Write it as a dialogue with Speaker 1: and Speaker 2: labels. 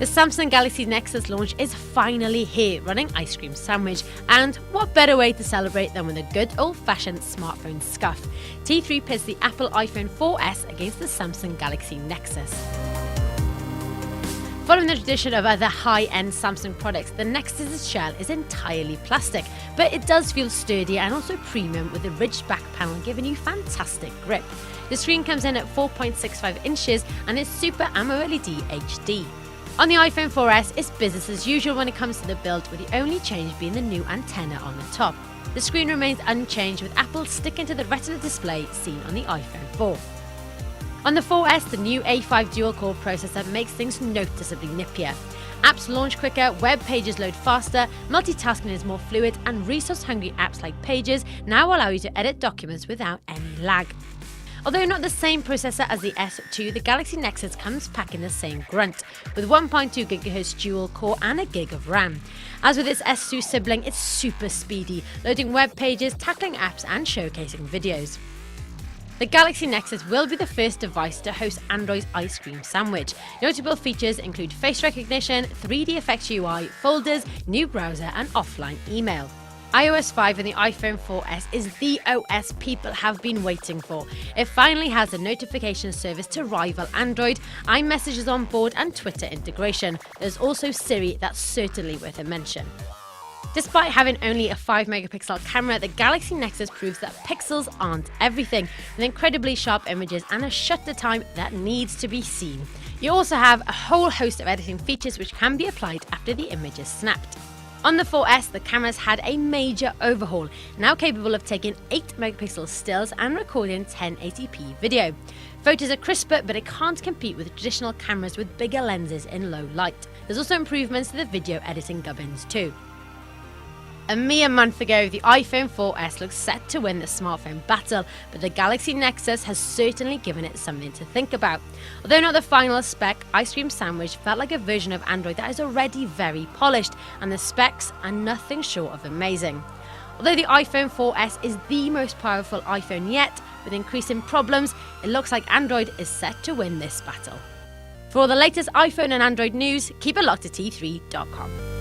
Speaker 1: The Samsung Galaxy Nexus launch is finally here, running ice cream sandwich. And what better way to celebrate than with a good old-fashioned smartphone scuff? T3 pits the Apple iPhone 4S against the Samsung Galaxy Nexus. Following the tradition of other high-end Samsung products, the Nexus's shell is entirely plastic, but it does feel sturdy and also premium with a ridged back panel giving you fantastic grip. The screen comes in at 4.65 inches and is Super AMOLED HD. On the iPhone 4S, it's business as usual when it comes to the build, with the only change being the new antenna on the top. The screen remains unchanged, with Apple sticking to the Retina display seen on the iPhone 4. On the 4S, the new A5 dual-core processor makes things noticeably nippier. Apps launch quicker, web pages load faster, multitasking is more fluid, and resource-hungry apps like Pages now allow you to edit documents without any lag. Although not the same processor as the S2, the Galaxy Nexus comes packing the same grunt, with 1.2 GHz dual core and a gig of RAM. As with its S2 sibling, it's super speedy, loading web pages, tackling apps and showcasing videos. The Galaxy Nexus will be the first device to host Android's ice cream sandwich. Notable features include face recognition, 3D effects UI, folders, new browser and offline email. iOS 5 and the iPhone 4S is the OS people have been waiting for. It finally has a notification service to rival Android, iMessage is on board and Twitter integration. There's also Siri that's certainly worth a mention. Despite having only a 5-megapixel camera, the Galaxy Nexus proves that pixels aren't everything, with incredibly sharp images and a shutter time that needs to be seen. You also have a whole host of editing features which can be applied after the image is snapped. On the 4S, the camera's had a major overhaul, now capable of taking 8-megapixel stills and recording 1080p video. Photos are crisper, but it can't compete with traditional cameras with bigger lenses in low light. There's also improvements to the video editing gubbins too. A mere month ago, the iPhone 4S looked set to win the smartphone battle, but the Galaxy Nexus has certainly given it something to think about. Although not the final spec, Ice Cream Sandwich felt like a version of Android that is already very polished, and the specs are nothing short of amazing. Although the iPhone 4S is the most powerful iPhone yet, with increasing problems, it looks like Android is set to win this battle. For all the latest iPhone and Android news, keep it locked to t3.com.